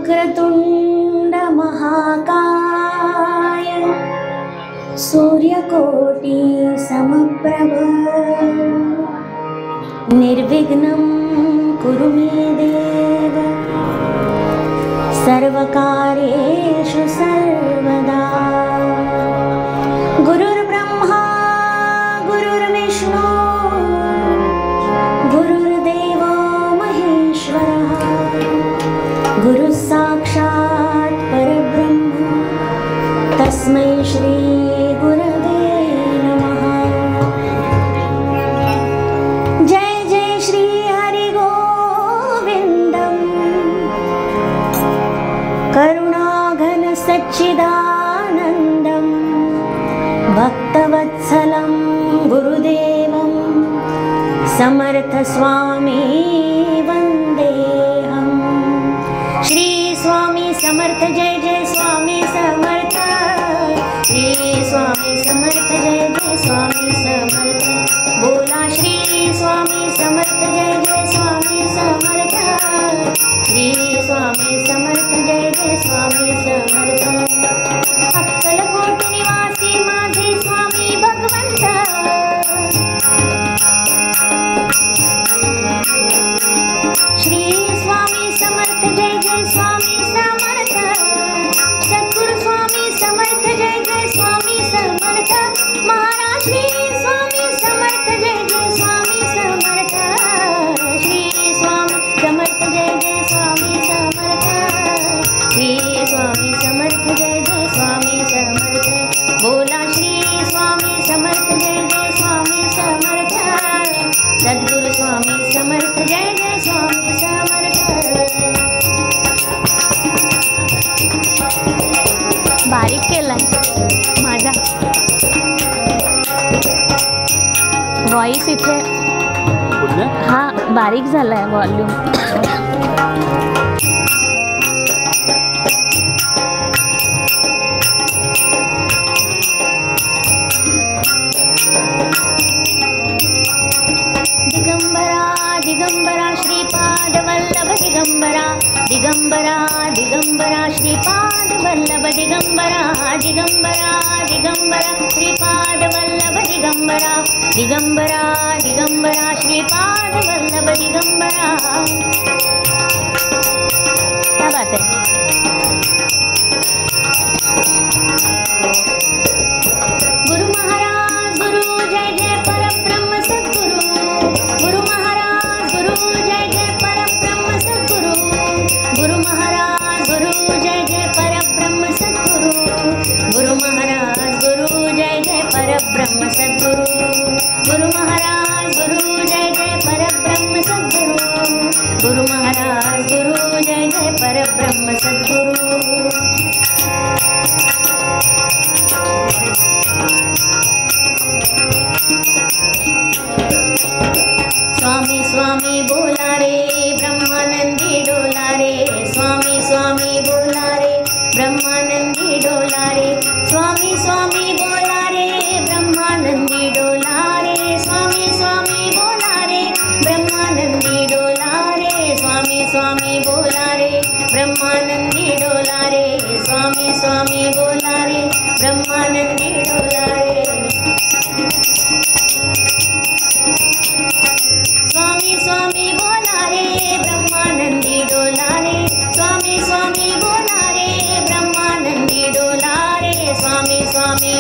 वक्रतुंड महाकाय सूर्यकोटि समप्रभ निर्विघ्नं कुरु मे देव सर्वकार्येषु सर्वदा। गुरुर्ब्रह्मा गुरुर्विष्णु गुरुर्देवो महेश्वरः गुरुः साक्षात् परब्रह्म तस्मै श्री गुरवे नमः। जय जय श्री हरि गोविंदम् करुणाघन सच्चिदानन्दम् भक्तवत्सलं गुरुदेवं समर्थ स्वामी वन्देऽहम्। श्री स्वामी समर्थ जय जय स्वामी समर्थ। श्री स्वामी समर्थ जय जय स्वामी समर्थ। बोला श्री स्वामी समर्थ जय जय स्वामी समर्थ। श्री स्वामी समर्थ जय जय स्वामी समर्थ। अक्कलकोट निवासी माझे स्वामी भगवंत श्री स्वामी समर्थ जय जय स्वामी समर्थ। सद्गुरु स्वामी समर्थ जय जय स्वामी समर्थ। महाराज श्री स्वामी समर्थ जय जय स्वामी समर्थ। श्री स्वामी समर्थ जय जय स्वामी समर्थ। श्री स्वामी समर्थ जय जय स्वामी समर्थ। बोला श्री स्वामी समर्थ जय जय स्वामी समर्थ। सद्गुरु स्वामी समर्थ जय जय स्वामी समर्थ। बारीक केलाय माझा व्हॉइस इथे हा बारीक झालाय व्हॉल्यूम। दिगंबरा दिगंबरा श्रीपाद वल्लभ दिगंबरा दिगंबरा दिगंबरा श्रीपाद वल्लभ दिगंबरा दिगंबरा दिगंबरा श्रीपाद वल्लभ दिगंबरा दिगंबरा दिगंबरा श्रीपाद वल्लभ दिगंबरा। क्या बात है। गुरु महाराज गुरु जय जय परब्रह्म सद्गुरु। गुरु महाराज गुरु जय जय परब्रह्म सद्गुरु। गुरु महाराज गुरु जय जय परब्रह्म सद्गुरु। गुरु महाराज गुरु जय जय परब्रह्म सद्गुरु। गुरु महाराज गुरु जय जय परब्रह्म सद्गुरु। गुरु महाराज गुरु जय जय परब्रह्म सद्गुरु। स्वामी स्वामी बोला रे ब्रह्मानंदी डोला रे। स्वामी स्वामी बोला रे ब्रह्मानंदी डोला रे। स्वामी स्वामी बोला रे ब्रह्मानंदी डोला रे। स्वामी स्वामी बोला रे ब्रह्मानंदी डोला रे। स्वामी स्वामी बोला रे ब्रह्मानंदी डोला रे। स्वामी स्वामी बोला रे ब्रह्मानंदी डोला रे। स्वामी स्वामी बोला रे ब्रह्मानंदी डोला रे। स्वामी स्वामी बोला रे ब्रह्मानंदी डोला रे। स्वामी स्वामी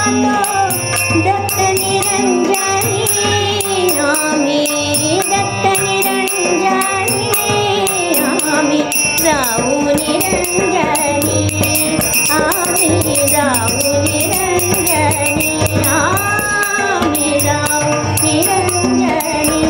जातो दत्त निरंजनी आम्ही दत्त निरंजनी आम्ही जाऊ निरंजनी आम्ही जाऊ निरंजनी आम्ही जाऊ निरंजनी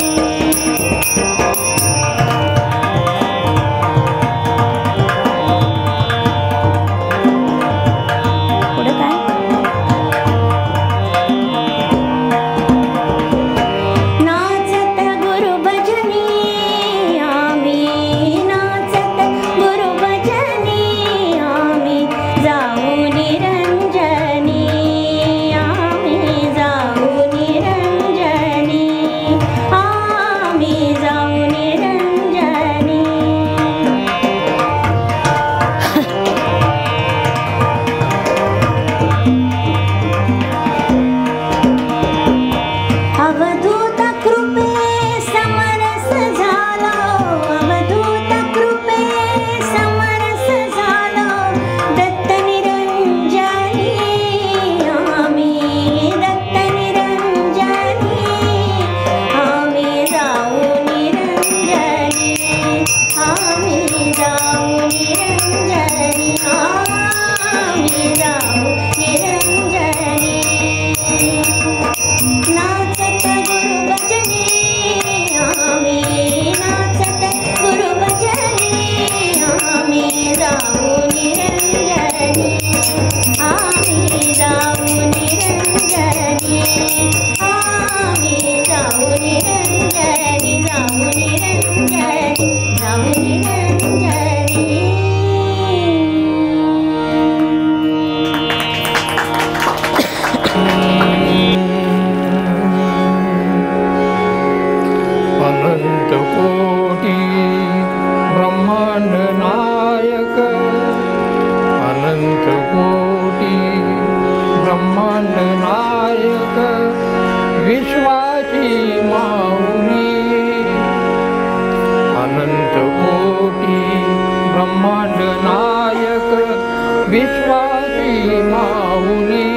विश्वाची माऊली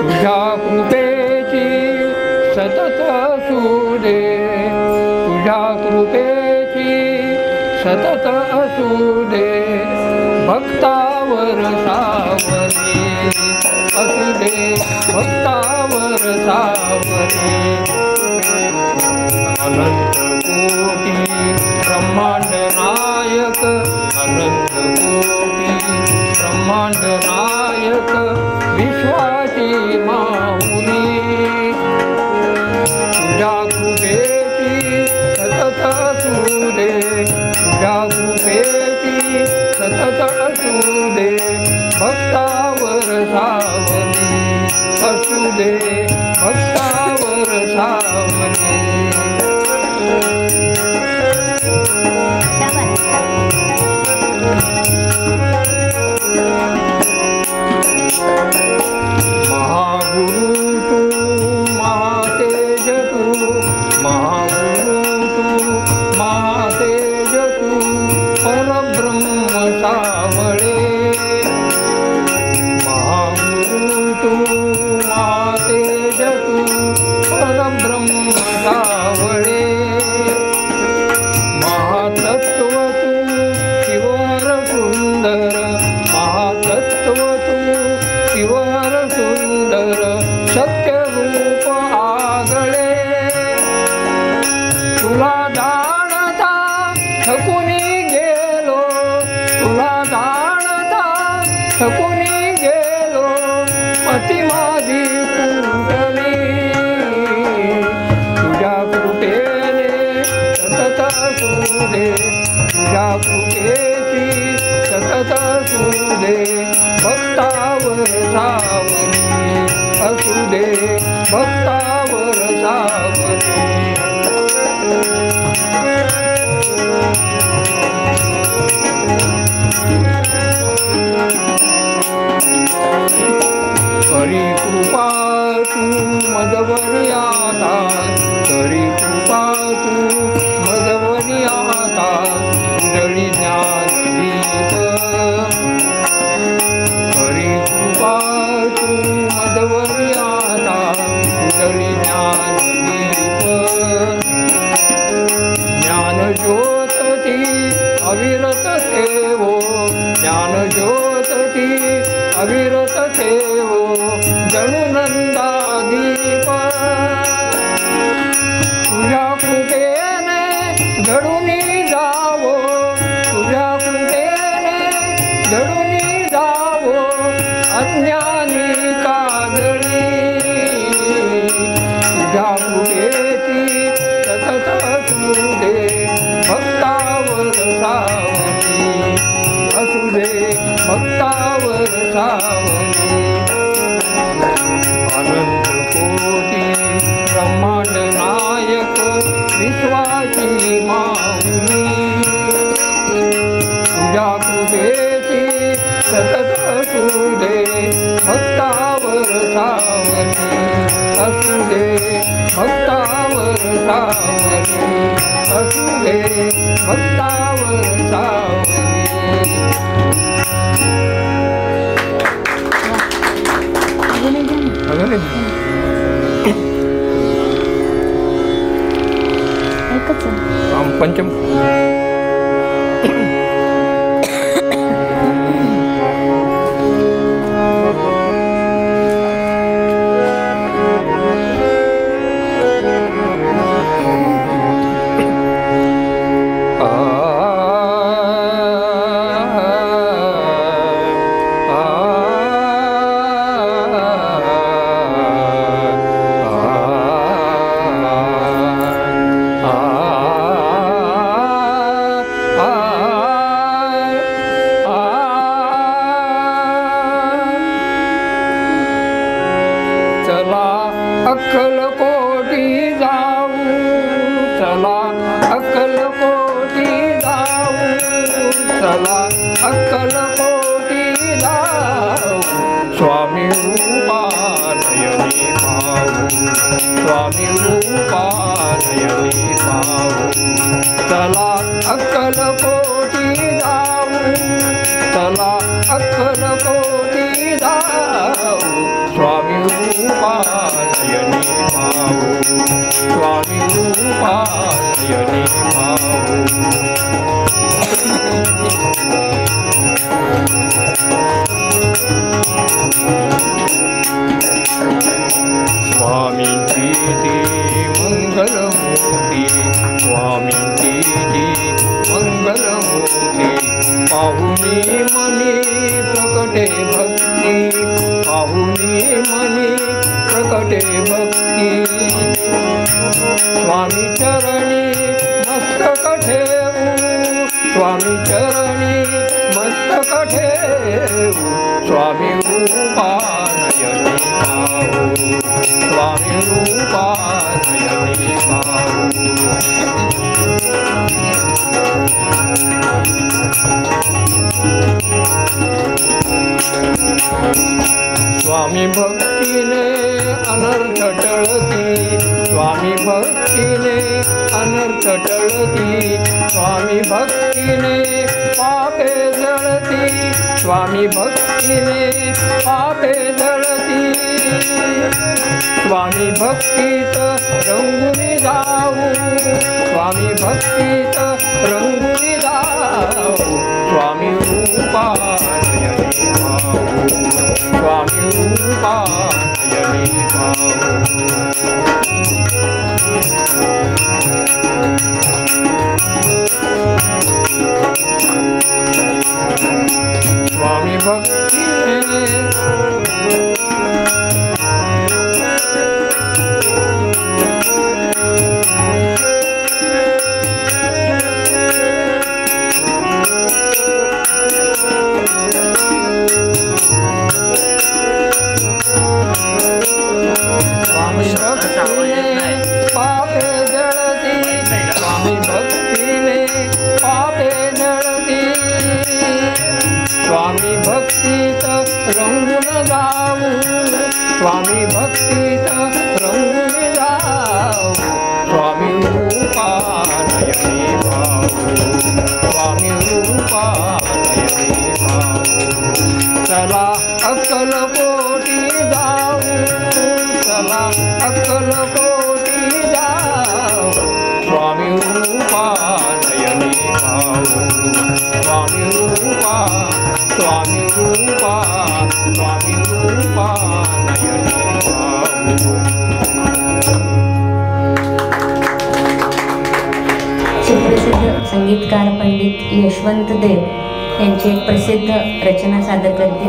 तुझ्या कृपेची सतत असू दे, तुझ्या कृपेची सतत असू दे, भक्तावर सावरे असू दे, भक्तावर सावरे. अनंत कोटी ब्रह्मांड नायक, अनंत कोटी ब्रह्मांड नायक, विश्वाची माऊली तुझ्या कृपेची सतत असू दे, तुझ्या कृपेची सतत असू दे, भक्तावर सावली असू दे, भक्तावर सावली. महागुरु तू महातेज तू, महागुरु तू महातेज तू, परब्रह्म सावळे. महागुरु तू महातेज तू, परब्रह्म सावळे. महातत्व तू शिवर सुंदर, महातत्व तू शिवर सुंदर, सत्यरूप आगळे. तुला जाणता थकुनी गेलो, तुला जाणता थकुनी गेलो, मती माझी कुंडली. तुझ्या कृपेने सतत असू दे, तुझ्या कृपेची सतत असू दे, भक्तावर सावली असू दे, भक्तावर सावली. करी कृपा तू मदवरी आता, करी कृपा तू मदवरी आता, उजळी ज्ञान दीप. करी कृपा अविरत ठेवो जणू नंदादीप तुझ्या कृपेने घडूनी जावो तुझ्या कृपेने घडूनी जावो अज्ञानी कादळी तुझ्या कृपेची सतत असू दे भक्तावर सावली असू दे भक्तावर सावली अनंत कोटी ब्रह्मांड नायक विश्वाची माऊली तुझ्या कृपेची सतत असू दे भक्तावर सावली असू दे भक्तावर सावली असू दे भक्तावर सावली पंचम अक्कलकोटी जाऊ चला अक्कलकोटी जाऊ चला अक्कलकोटी जाऊ स्वामी रूपानयनी पाहू स्वामी रूपानयनी पाहू चला अक्कलकोटी जाऊ चला अक्कलकोटी जाऊ स्वामी रूपानयनी पाहू स्वामी रूपानयनी पाहू स्वामींची ती मंगलमूर्ती स्वामींची ती मंगलमूर्ती पाहुनी मनी प्रकटे भक्ती पाहुनी मनी प्रकटे भक्ती स्वामी चरणी मस्तक ठेवू स्वामी चरणी मस्तक ठेवू स्वामी रूपानयनी पाहू स्वामी रूपानयनी पाहू स्वामी भक्तीने अनर्थ टळती स्वामी भक्तीने अनर्थ टळती स्वामी भक्तीने पापे जळती स्वामी भक्तीने पापे जळती स्वामी भक्तीत रंगुनी जाऊ स्वामी भक्तीत रंगुनी जाऊ स्वामी रूपानयनी पाहू स्वामी रूपानयनी पाहू स्वामी भक्तीने पापे जळती स्वामी भक्तीने पापे जळती स्वामी भक्तीत रंगून जाऊ स्वामी भक्तीत रंगून जाऊ स्वामी रूपानयनी पाहू स्वामी रूपानयनी पाहू चला अक्कलकोटी जाऊ चला अक्कलकोटी जाऊ स्वामी रूपानयनी पाहू स्वामी रूपा स्वामी रूपा सुप्रसिद्ध संगीतकार पंडित यशवंत देव यांची एक प्रसिद्ध रचना सादर करते.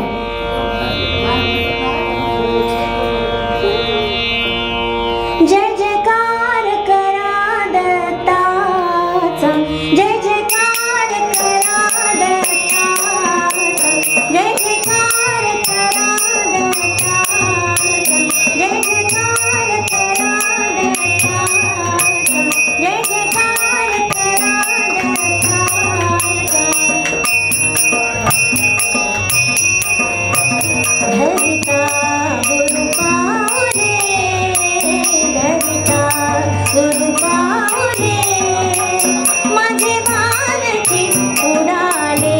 जय जयकार करा दत्ताचा, जय जयकार करा दत्ताचा, जय जयकार करा दत्ताचा, जय जयकार करा दत्ताचा, जय जयकार करा दत्ताचा. धरिता गुरु पावले, धरिता गुरु पावले, माझे भानजी उडाले,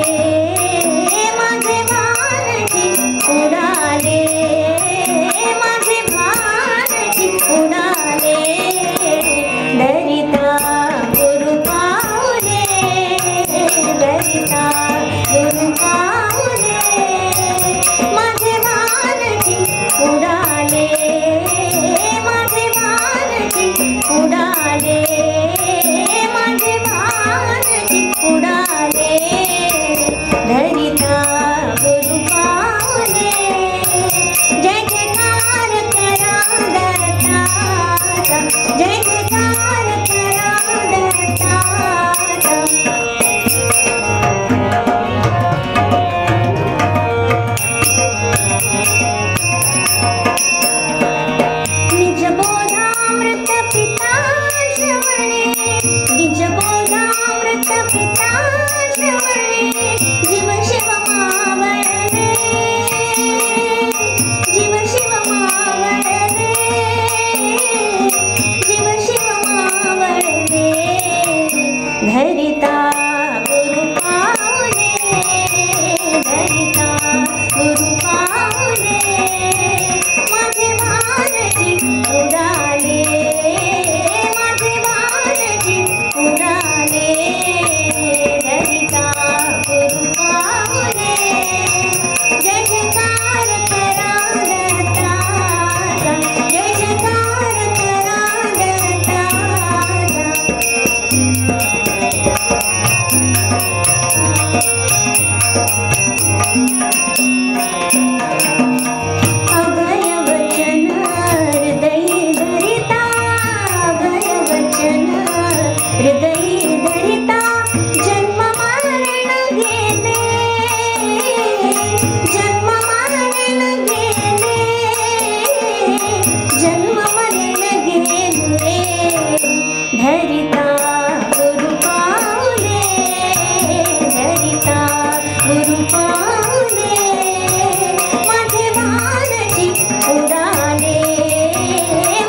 माझे भानजी उडाले, माझे भानजी उडाले. धरिता गुरु पावले, धरिता गुरु पावले, माझे भानजी उडाले, माझे भानजी उडाले, माझे भानजी उडाले. धरिता गुरु पावले, जय जयकार करा दत्ताचा, जय जयकार करा दत्ताचा. निजबोधामृत पिता श्रवणे, निजबोधामृत पिता श्रवणे, जीव शिव मावळले, जीव शिव मावळले, जीव शिव मावळले. धरिता गुरु पावले, धरिता गुरु पावले, माझे भानजी उडाले, माझे भानजी उडाले. धरिता गुरु पावले, जय जयकार करा दत्ताचा, जय जयकार करा दत्ताचा. अभय वचन हृदयी धरिता, अभय वचन हृदयी धरिता, जन्म मरण गेले, जन्म मरण गेले, जन्म मरण गेले. धरिता गुरु पावले, धरिता गुरु पावले, माझे भानजी उडाले,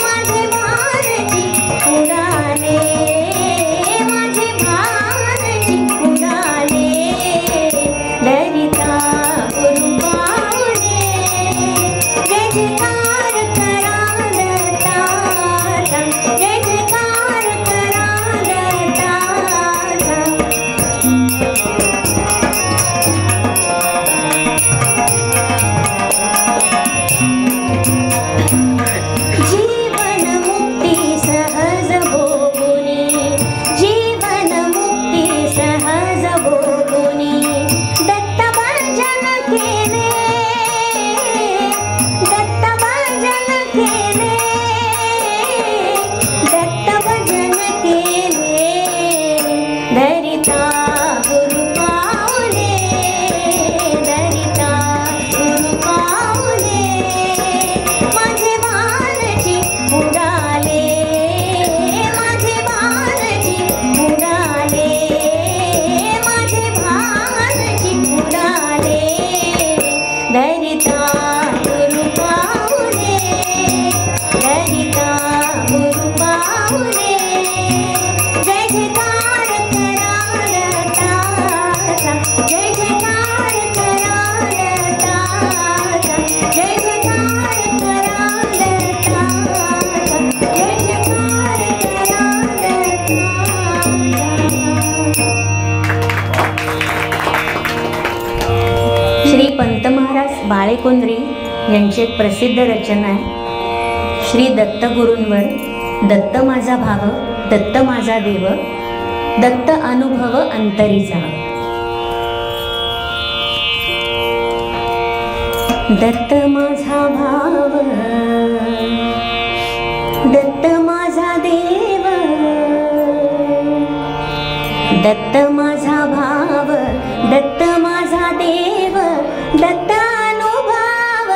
माझे भानजी उडाले, माझे भानजी उडाले. धरिता गुरु पावले, जय जयकार करा दत्ताचा, जय जयकार करा दत्ताचा. जीवन मुक्ती सहज भोगुनी, जीवन मुक्ती सहज भोगुनी, दत्त भजन केले, दत्त भजन केले, दत्त भजन केले. धरिता गुरु पावले, धरिता गुरु पावले, माझे भानजी उडाले, माझे भानजी उडाले, माझे भानजी उडाले. धरिता गुरु पावले, धरिता गुरु पावले, जय जयकार करा दत्ताचा, जय जयकार करा दत्ताचा, जय जयकार करा दत्ताचा, जय जयकार करा दत्ताचा. श्री पंत महाराज बाळेकोंद्री यांची एक प्रसिद्ध रचना आहे श्री दत्तगुरूंवर दत्त माझा भाव, दत्त माझा देव, दत्त अनुभव अंतरीचा. दत्त माझा भाव, दत्त माझा देव, दत्त माझा भाव, दत्त माझा देव, दत्त अनुभव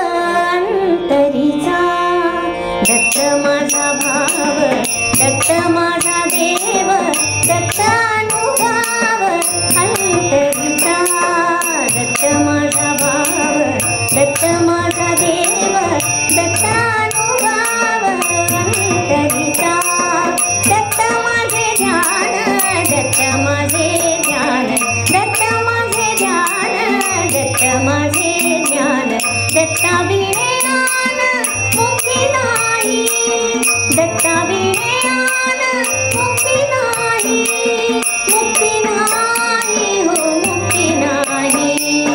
अंतरीचा. दत्त माझा भाव, दत्त माझा देव, दत्त अनुभव अंतरीचा. दत्त माझा भाव, दत्त माझा देव, दत्त अनुभव अंतरीचा. दत्त माझे ध्यान, दत्त माझे ध्यान, दत्त माझे ध्यान, दत्त माझे ध्यान. दत्ता बिने ज्ञान मुक्ती नाही, दत्ता बिने ज्ञान मुक्ती नाही, मुक्ती नाही हो मुक्ती नाही,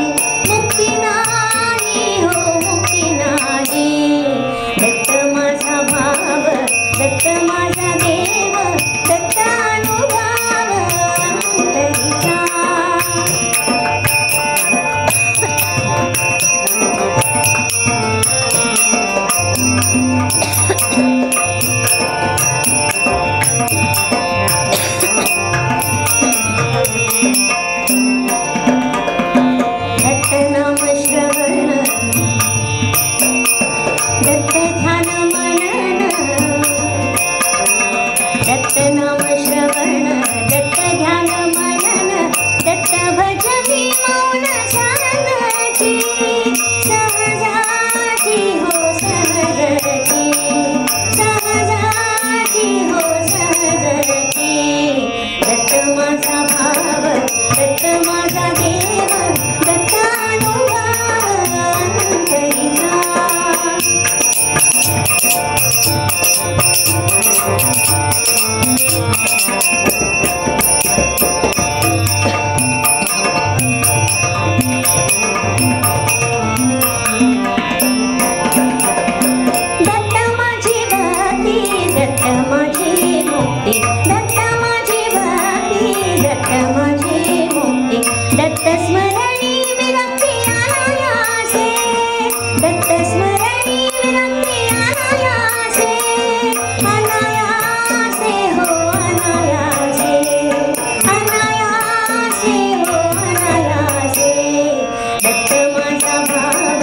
मुक्ती नाही हो मुक्ती नाही. दत्त माझा भाव, दत्त माझा देव, दत्त अनुभव अंतरीचा. दत्त नाम श्रवण, दत्त ध्यान मनन, दत्त नाम श्रवण, दत्त ध्यान मनन, दत्त भजनी मौन सहजाची, सहजाची हो सहजाची, सहजाची हो सहजाची. दत्त माझा भाव, दत्त माझा देव, दत्त अनुभव अंतरीचा. दत्त माझी भक्ती, दत्त माझी मुक्ती, दत्त माझी भक्ती, दत्त माझी मुक्ती. दत्त स्मरणी विरक्ती अनायासे, दत्त स्मरणी विरक्ती अनायासे, अनायासे हो अनायासे, अनायासे हो अनायासे. दत्त माझा भाव,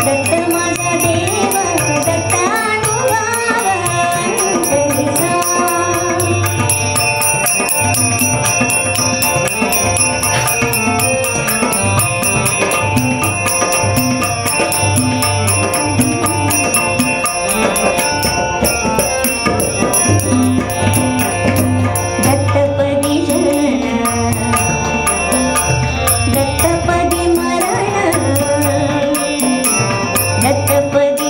दत्त माझा देव, दत्त अनुभव अंतरीचा. दत्तपदी जनन, दत्तपदी मरण, दत्तपदी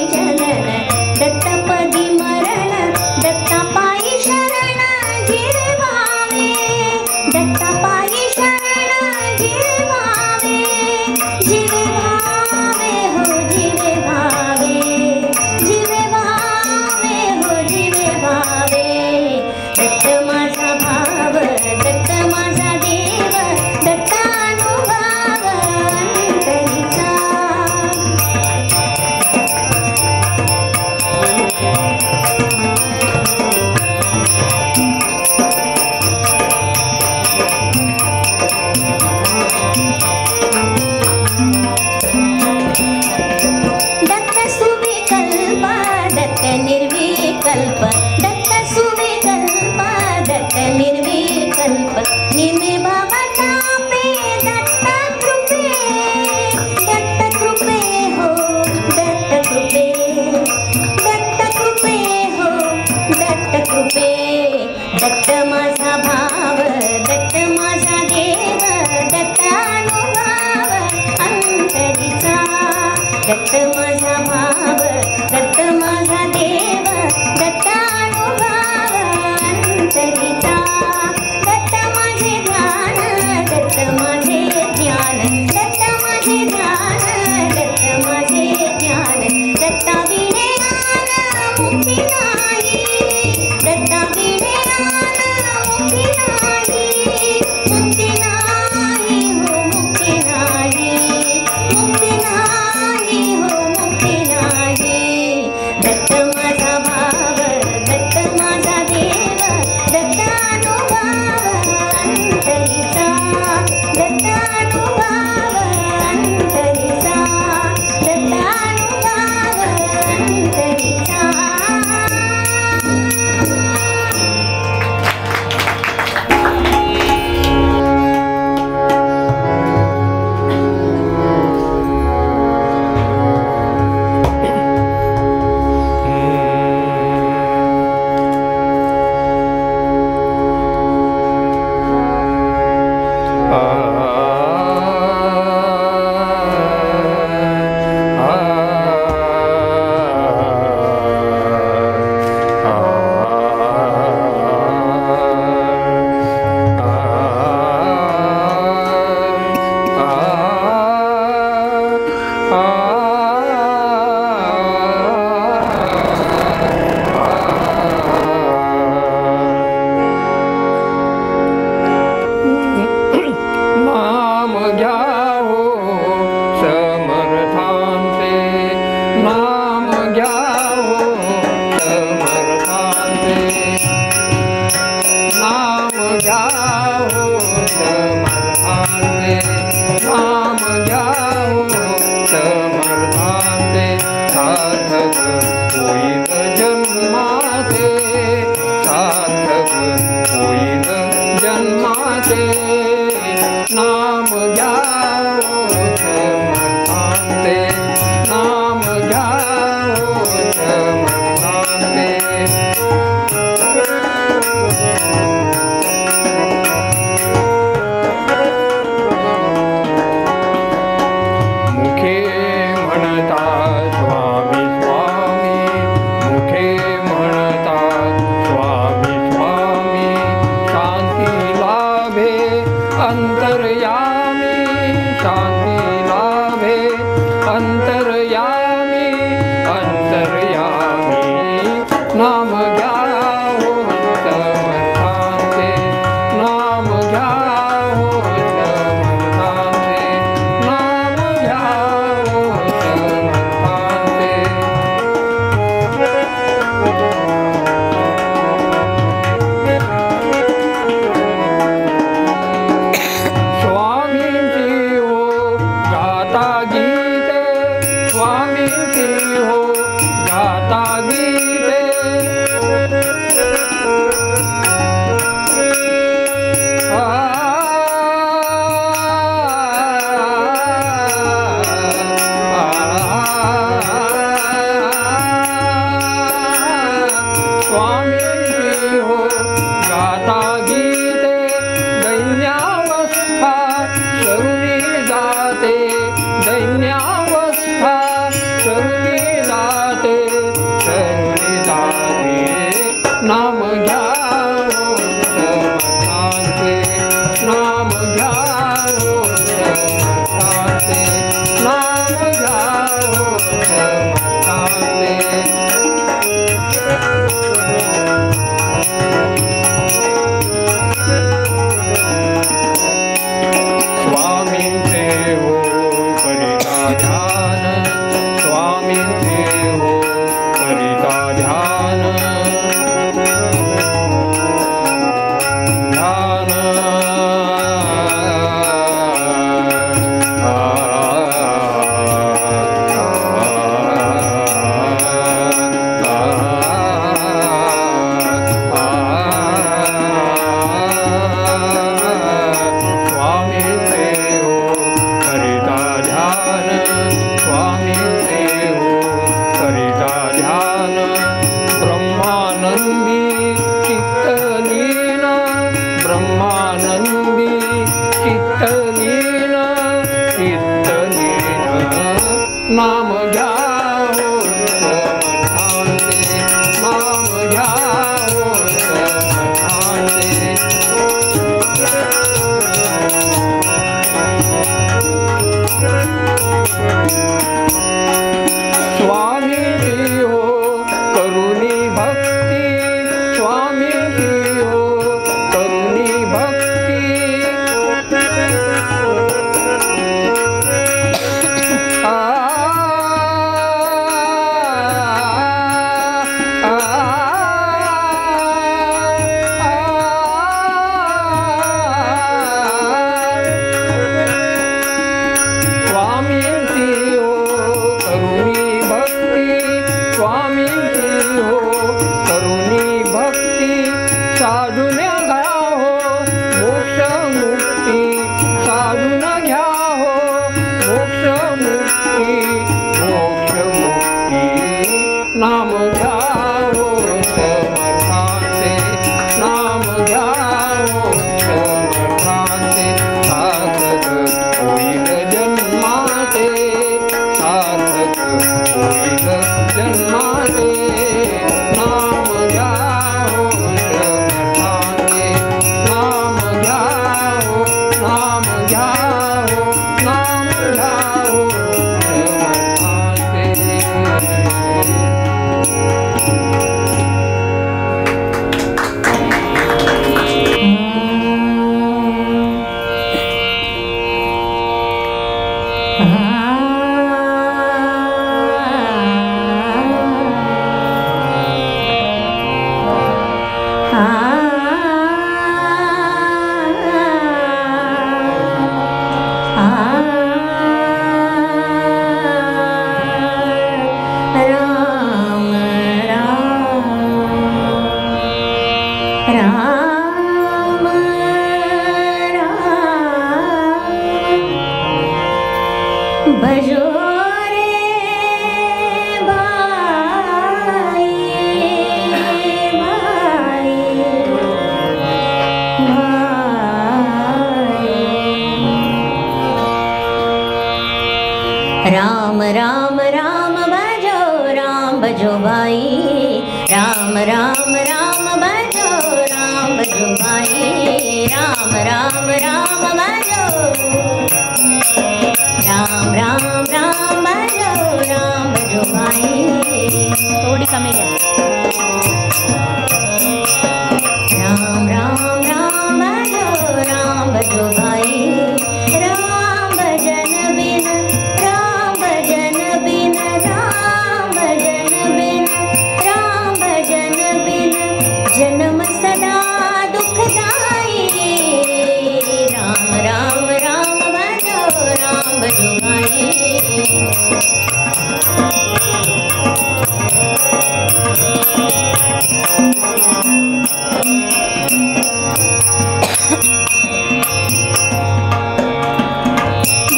नाम घ्यावो समर्थांचे नाम घ्यावो समर्थांचे नाम घ्यावो समर्थांचे सार्थक होईल जन्माचे सार्थक होईल जन्माचे नाम घ्यावो समर्थांचे नाम घ्यावो समर्थांचे मुखे म्हणतात स्वामी स्वामी मुखे म्हणतात स्वामी स्वामी शांती लाभे अंतर्यामी शांती लाभे अंतर्यामी अंतर्यामी नाम घ्यावो समर्थांचे नाम घ्यावो समर्थांचे नाम घ्यावो समर्थांचे स्वामींची हो गाता गीते स्वामींची हो गाता गीते स्वामींची हो गाता गीते दैन्यावस्था तरुणी जाते दैन्यावस्था तरुणी जाते तरुणी जाते नाम घ्यावो समर्थांचे नाम घ्यावो समर्थांचे नाम घ्यावो समर्थांचे स्वामींचे हो करिता ध्यान स्वामींचे हो करिता ध्यान ध्यान स्वामींचे हो करिता ध्यान स्वामींचे हो करिता ध्यान ब्रह्मानंदी चित्तलीन ब्रह्मानंदी चित्तलीन चित्तलीन नाम घ्यावो समर्थांचे नाम घ्यावो समर्थांचे स्वामींची हो करुणी भक्ती स्वामींची हो करुणी भक्ती आ स्वामींची हो करुणी भक्ती स्वामींची हो करुणी भक्ती साधून घ्या हो मोक्ष मुक्ती साधून घ्या हो मोक्ष मुक्ती मोक्ष मुक्ती नाम घ्यावो समर्थांचे नाम घ्यावो समर्थांचे सार्थक होईल जन्माचे सार्थक होईल जन्माचे नाम घ्यावो समर्थांचे नाम घ्यावो नाम घ्यावो नाम घ्यावो समर्थांचे राम भजो भाई, राम राम राम भजो, राम भजो भाई, राम राम राम भजो, राम राम राम भजो, राम भजो भाई। थोड़ी कमी है। राम राम राम भजो, राम भजो भाई, राम भजन बिन, राम भजन बिन, राम भजन बिन, राम भजन बिन जन्म सदा दुखदाई। राम राम राम भजो, राम भजो भाई।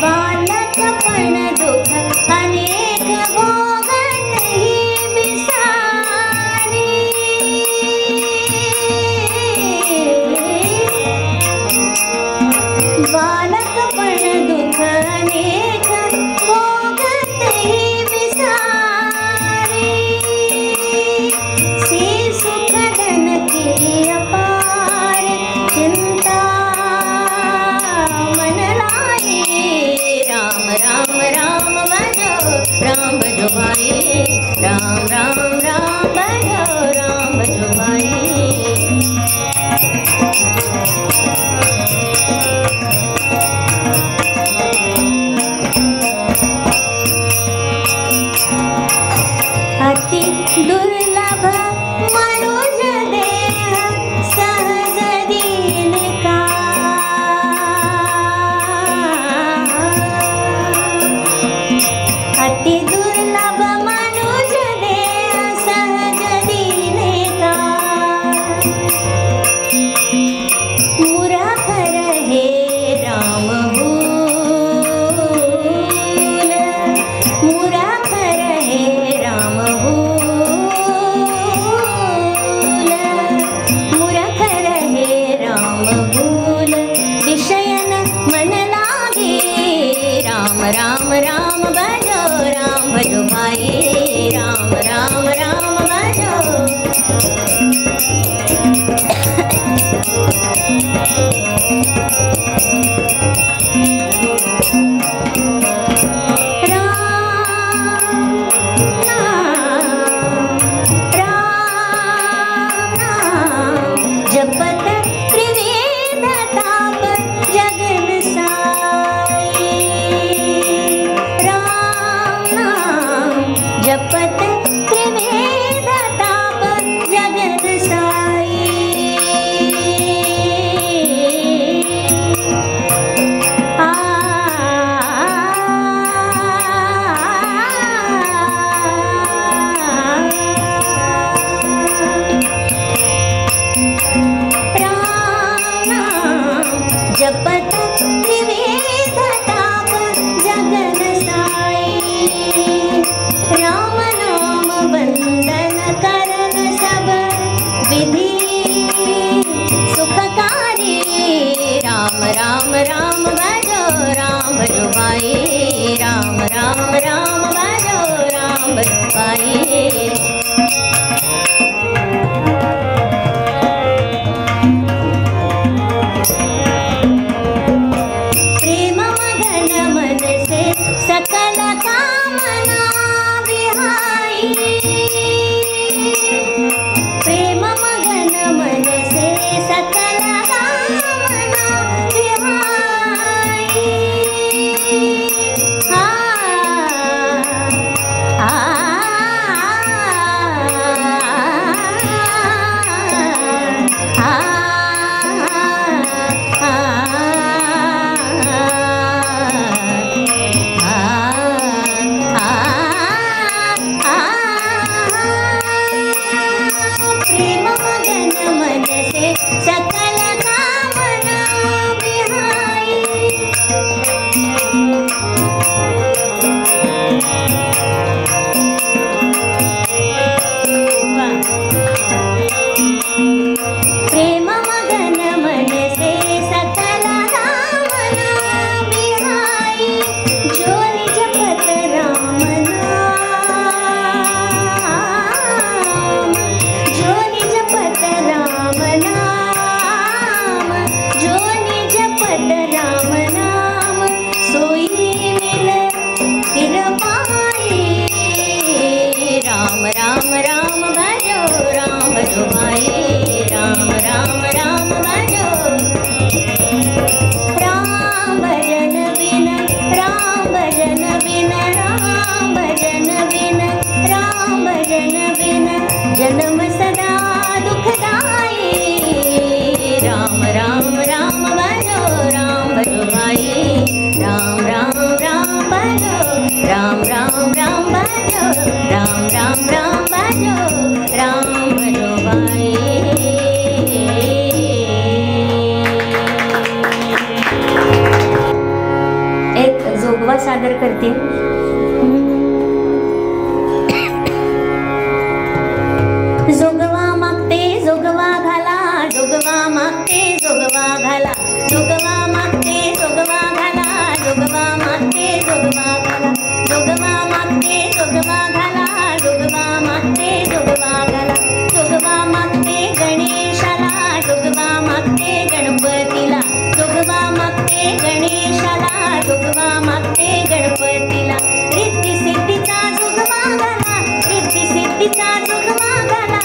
बालकपण दुख अनेक भोगत ही विसारी। बालकपण दुख अनेक भोगत ही विसारी। से सुख धन की अपार चिंता मन लाई। राम राम राम भजो, राम भजो भाई, राम राम राम भजो, राम भजो भाई। अति दुर्लभ मनुज देह सहज दीन का। अति दुर्लभ मनुज देह जन्म सदा दुखदाई राम राम राम भजो भाई राम राम राम भजो राम राम राम भजो राम राम राम भजो भाई। एक जोगवा सादर करते। जोगवा मागते जोगवा घाला जोगवा मागते जोगवा घाला जोगवा मागते जोगवा घाला जोगवा मागते जोगवा घाला जोगवा मागते जोगवा घाला जोगवा मागते जोगवा घाला जोगवा मागते गणेशाला जोगवा मागते गणपतीला जोगवा मागते गणेशाला जोगवा मागते गणपतीला रिद्धी सिद्धीचा जोगवा घाला रिद्धी सिद्धीचा जोगवा घाला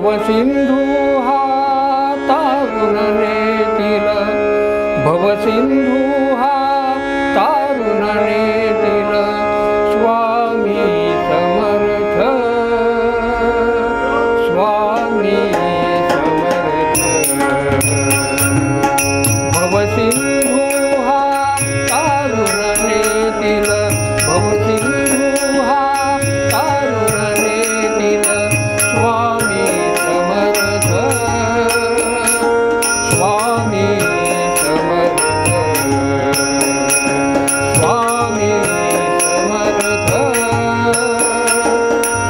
भवसिंधू हा तारुण नेतील, भवसिंधू हा तारुण नेतील, स्वामी समर्थ, स्वामी समर्थ. भवसिंधू हा तारुण नेतील, भवसिंधू हा तारुण नेतील, स्वामी समर्थ, स्वामी समर्थ, स्वामी समर्थ,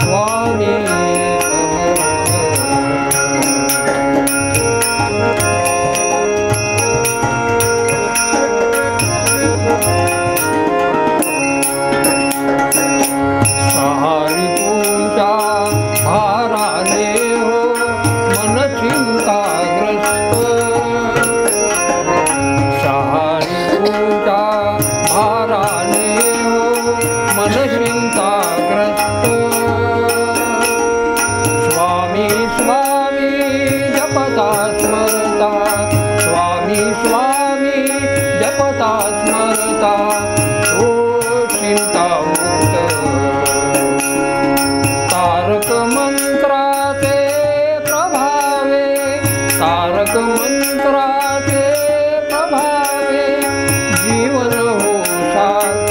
स्वामी सहारी तुमच्या भाराने हो मन चिंताग्रस्त, सहारी तुमच्या भाराने हो मन चिंताग्रस्त. स्वामी स्वामी जपता स्मरता, स्वामी स्वामी जपता स्मरता, हो चिंतामुक्त. तारक मंत्राचे प्रभावे, तारक मंत्राचे प्रभावे, जीवन हो सार्थ.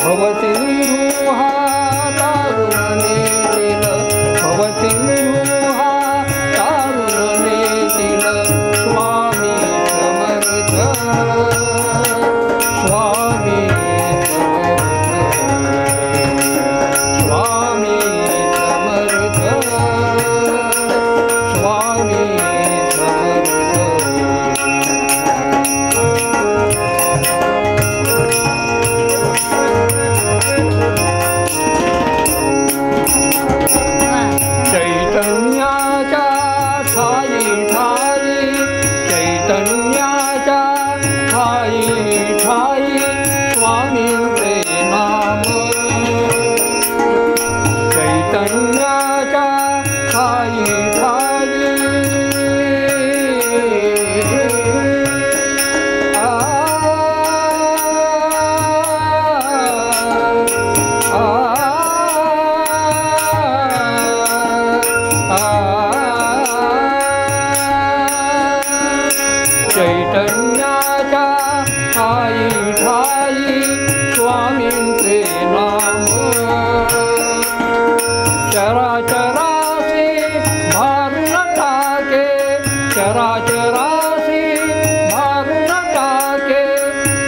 भवसिंधू हा तारुण नेतील, भवसिंधू हा तारुण नेतील, स्वामी समर्थ, स्वामी समर्थ, स्वामी समर्थ, स्वामी समर्थ. चैतन्याच्या ठाई ठाई, चैतन्याच्या ठाई ठाई, स्वामींचे नाम. चैतन्याच्या ठाई ठाई, चैतन्याच्या ठाई ठाई, स्वामींचे नाम. चराचरासी भारून टाके, चराचरासी भारून टाके,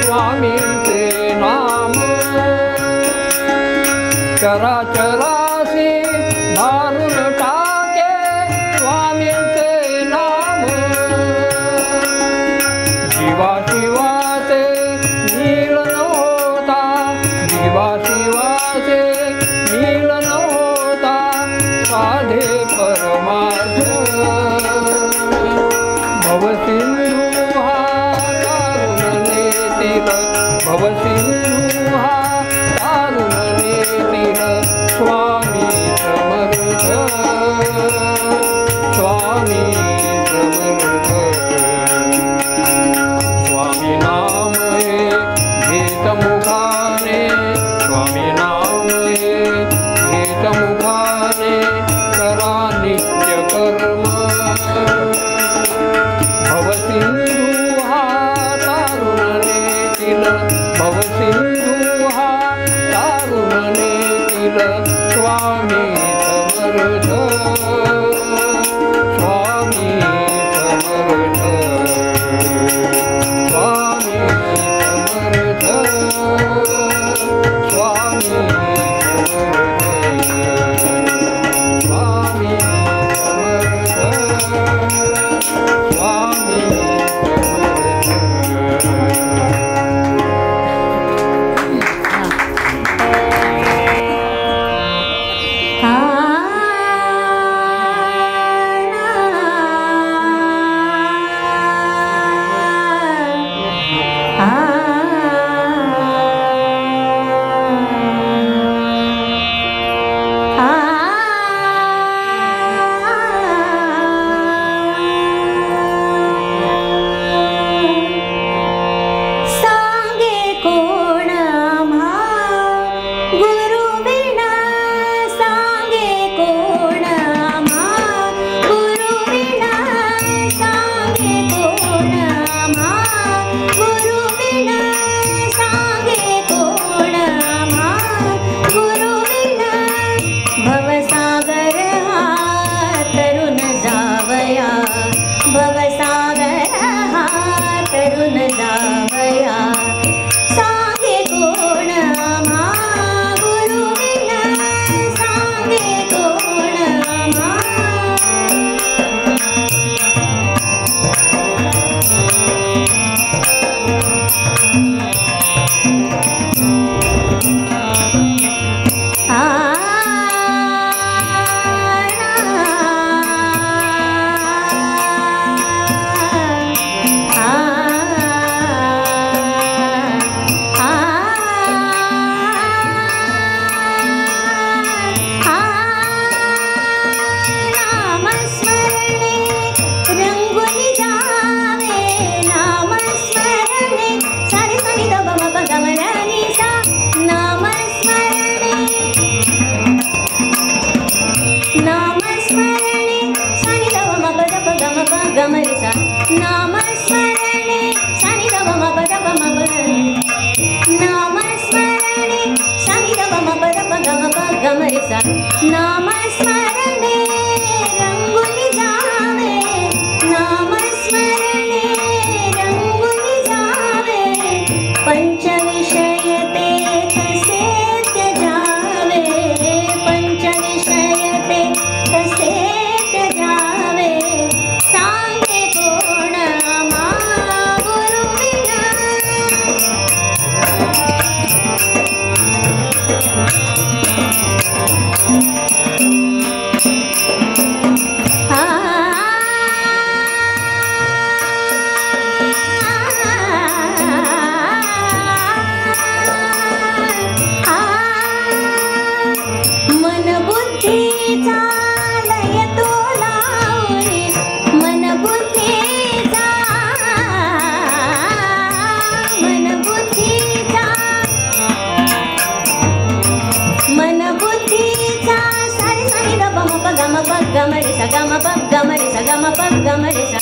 स्वामींचे नाम. चराचरासी भारून टाके, स्वामींचे नाम. जीवा शिवाचे मिलन होता, जीवा शिवाचे मिलन होता, साधे परमार्थ. भवसिंधू हा तारुण नेतील, भवसिंधू हा तारुण नेतील, स्वामी समर्थ, स्वामी समर्थ. स्वामी नाम घेत मुखाने, स्वामी नाम घेत मुखाने, करा नित्य कर्म. भवसिंधू हा तारुण नेतील, भवसिंधू हा तारुण नेतील, स्वामी समर्थ, स्वामी समर्थ, स्वामी समर्थ, स्वामी समर्थ, स्वामी समर्थ, स्वामी समर्थ. तरुण जावया सांगे कोण आम्हा गुरुविना सांगे कोण आम्हा गमरिसा नामस्मरणे सनि द म प द प म प नामस्मरणे सनि द म प द प ग म प गमरिसा नामस्मरणे रंगुनि जावे नामस्मरणे रंगुनि जावे पंच विषय ते कसे त्यजावे पंच विषय ते कसे त्यजावे सांगे कोण आम्हा गुरुविना मन बुद्धीचा लय तो लावणी मन बुद्धीचा सारे सारे ग म प ग म प ग म रे स ग म प ग म रे स ग म प ग म रे स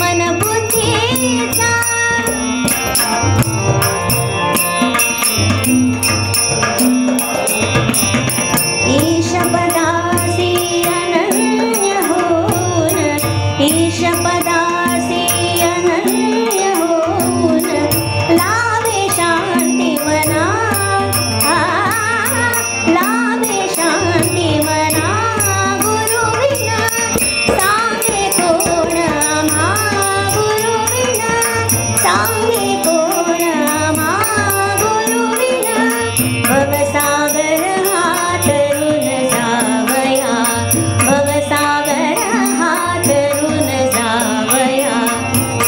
मन बुद्धीचा ईशपदासी अनन्य होन ईशपदासी अनन्य होन लाभे शांती मना लाभे शांती मना गुरुविना सांगे कोण आम्हा गुरुविना सांगे कोण आम्हा गुरुविना भवसागर तरुण जावया भवसागर तरुण जावया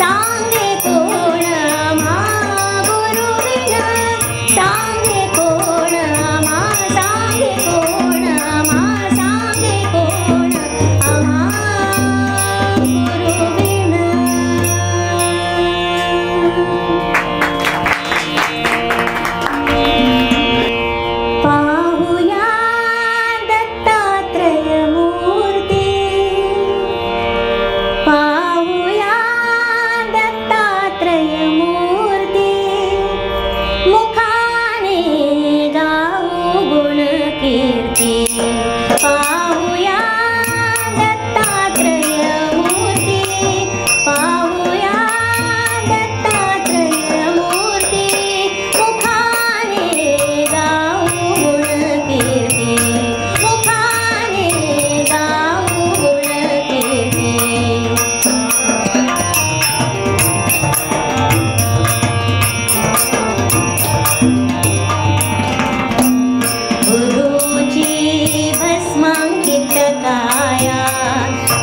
सांगे कोण आम्हा गुरुविना सांगे कोण आम्हा सांगे कोण आम्हा सांगे कोण आम्हा गुरुविना पाहुया दत्तात्रय मूर्ती पाहुया दत्तात्रय मूर्ती मुखाने गाऊ गुण कीर्ती पाहुया दत्तात्रय मूर्ती पाहुया दत्तात्रय मूर्ती मुखाने गाऊ गुण कीर्ती मुखाने गाऊ गुण कीर्ती गुरुची भस्मांकित काया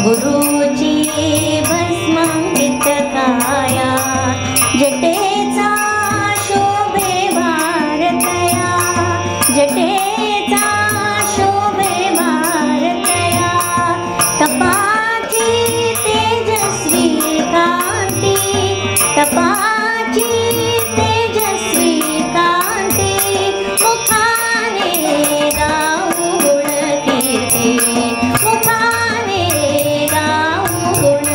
गुरुची भस्मांकित काया जटेचा शोभे भारतया जटेचा शोभे भारतया तपाची तेजस्वी कांती तपाची तेजस्वी कांती मुखाने गाऊ गुण कीर्ती मुखाने गाऊ गुण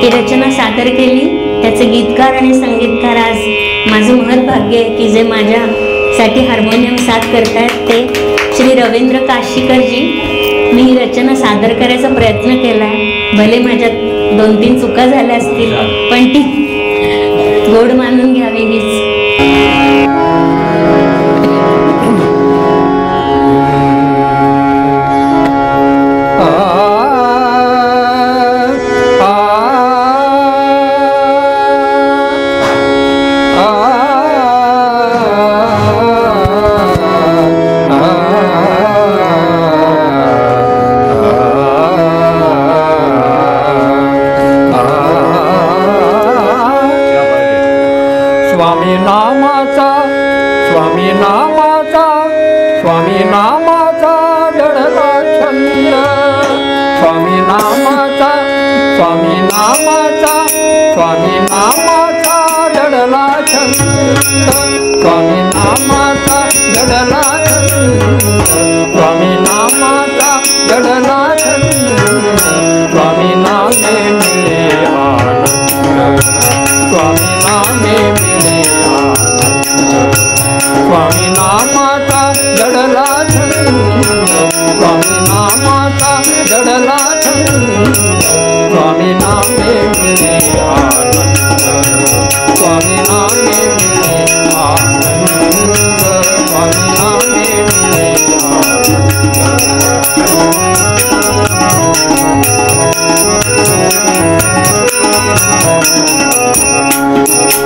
ही रचना सादर केली. त्याचे गीतकार आणि संगीतकार आज माझं महत् भाग्य आहे की जे माझ्यासाठी हार्मोनियम साथ करतायत ते श्री रवींद्र काशीकरजी. मी ही रचना सादर करायचा प्रयत्न केला, भले माझ्यात 2-3 चुका झाल्या असतील पण ती गोड मानून घ्यावी हीच. स्वामी नामाचा दडला छंद स्वामी नामाचा दडला छंद स्वामी नामाचा दडला छंद स्वामी नामे मिळे आनंद स्वामी नामे मिळे आनंद स्वामी नामाचा दडला छंद स्वामी नामाचा दडला छंद स्वामी नामे मिळे आनंद स्वामी नामे मिळे आनंद स्वामी नामे मिळे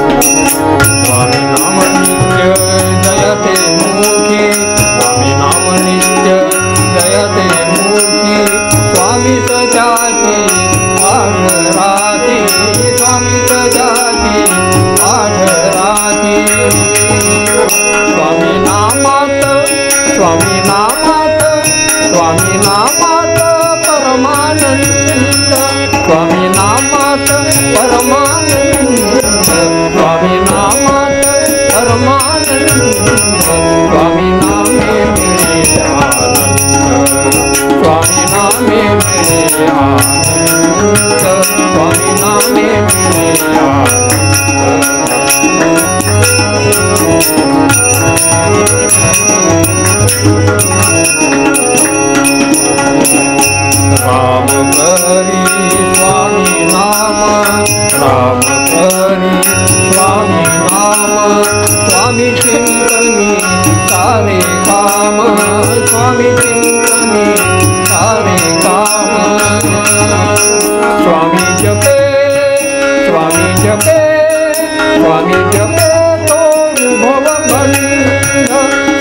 स्वामी नाम नित्य जयते मुखी स्वामी नाम नित्य जयते मुखी स्वामी सजाती आढराती स्वामी सजाती आढराती स्वामी नामात स्वामी नामात स्वामी नामात परमानंद स्वामी नामात परमानंद स्वामी नामात परमानंद स्वामी नामे मिळे आनंद स्वामी नामे मिळे आनंद स्वामी नामे मिळे राम करी स्वामी नाम राम करी स्वामी नाम स्वामी चिंतनी सारे काम स्वामी चिंतनी सारे काम स्वामी जपे स्वामी जपे स्वामी जपे तोडू भव बंध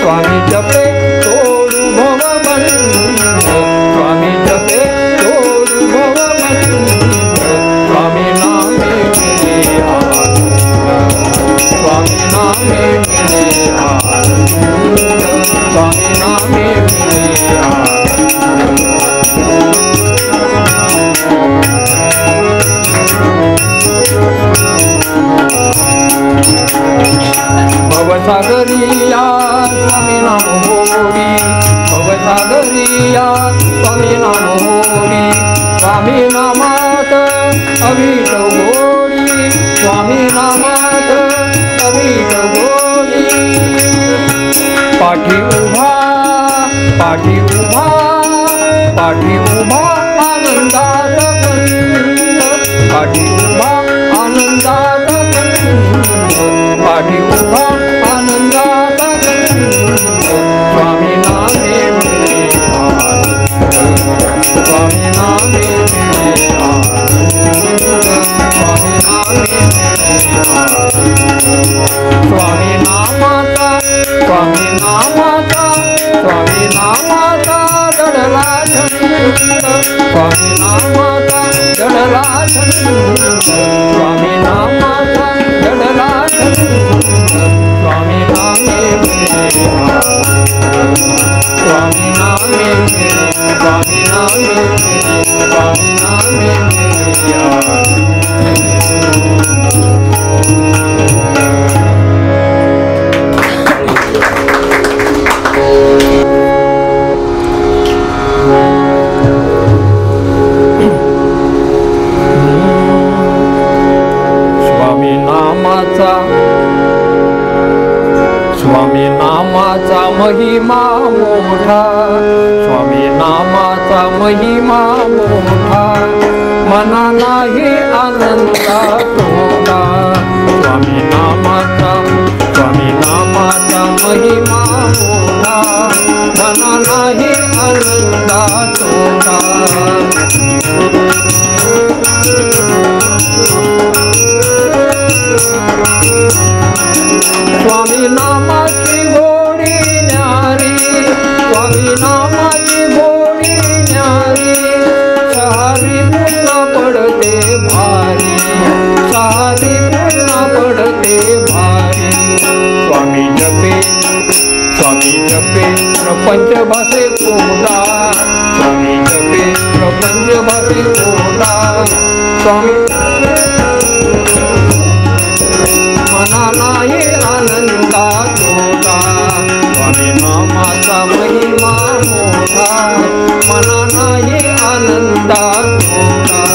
स्वामी जपे तोडू भव बंध स्वामी जपे तोडू भव बंध स्वामी नामे मिळे आनंद स्वामी नामे मिळे आनंद स्वामी नामे मिळे भवसागरिया स्वामी नाम होरी भवसागरिया स्वामी नाम होरी स्वामी नामात अभीट गोडी स्वामी नामात अभीट गोडी पाठी उभा पाठी उभा पाठी उभा आनंदात कंद पाठी उभा आनंदात कंद पाठी उभा आनंदात कंद स्वामी नामे मिळे आनंद स्वामी नामे मिळे आनंद स्वामी नामे मिळे आनंद स्वामी नामाचा स्वामी नामाचा स्वामी नामाचा दडला छंद स्वामी नामाचा दडला छंद स्वामी नामाचा दडला छंद स्वामी नामे मिळे आनंद स्वामी नामे मिळे स्वामी नामे मिळे स्वामी नामे मिळे स्वामी नामाचा महिमा मोठा स्वामी नामाचा महिमा मोठा मना नाही आनंदा तोडा स्वामी नामाचा महिमा मोठा मना नाही आनंदा तोडा स्वामी नामाची गोडी न्यारी स्वामी नामाची गोडी न्यारी सारी पुन्हा पडते भारी सारी पुन्हा पडते भारी स्वामी जपे प्रपंच भासे कोदा स्वामी जपे पंचभरी पोटा स्वामी मना नाही आनंदा तोटा स्वामी नामाचा महिमा मोठा मना नाही आनंदा तोटा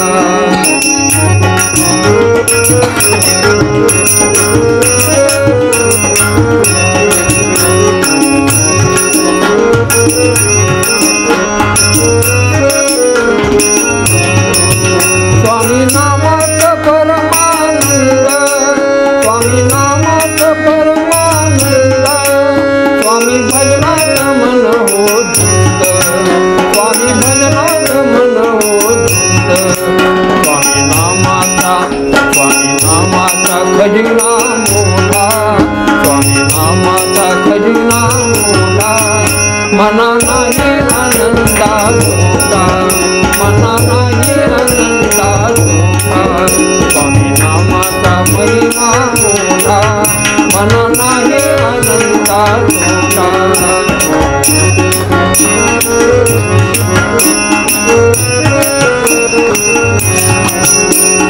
स्वामी नामात परमानंद स्वामी नामात परमानंद स्वामी भजनात मन हो धुंद स्वामी भजनात मन हो धुंद स्वामी नामाचा खजिना मोठा स्वामी नामाचा खजिना मोठा मना नाही आनंदा तोटा मना नाही आनंदा तोटा स्वामी नामाचा महिमा मोठा मना नाही आनंदा तोटा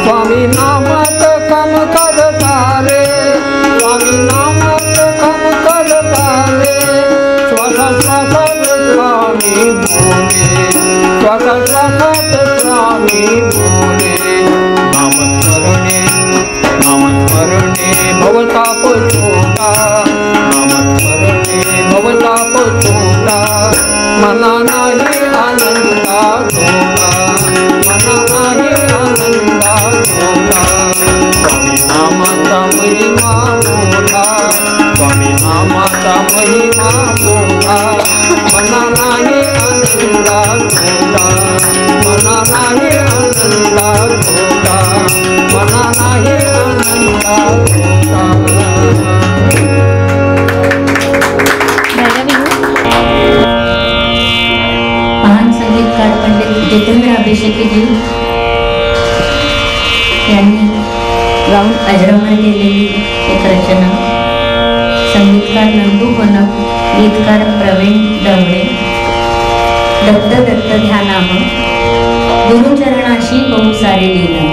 स्वामी नामात काम करता रे स्वामी नामात काम करता रे श्वासात स्वामी बोले श्वासात स्वामी बोले नामस्मरणे भवताप छोटा नामस्मरणे भवताप छोटा मना नाही आनंदा तोटा मना नाही आनंदा तोटा स्वामी नामाचा महिमा मोठा स्वामी नामाचा महिमा मोठा मना नाही आनंदा तोटा मना नाही आनंदा तोटा मना नाही आनंदा तोटा महान संगीतकार पंडित जितेंद्र अभिषेकीजी यांनी गाऊन अजरामर केलेली एक रचना संगीतकार नंदू बनक गीतकार प्रवीण डवळे दत्त दत्त ध्यानाम गुरुचरणाशी बहु सारे लीला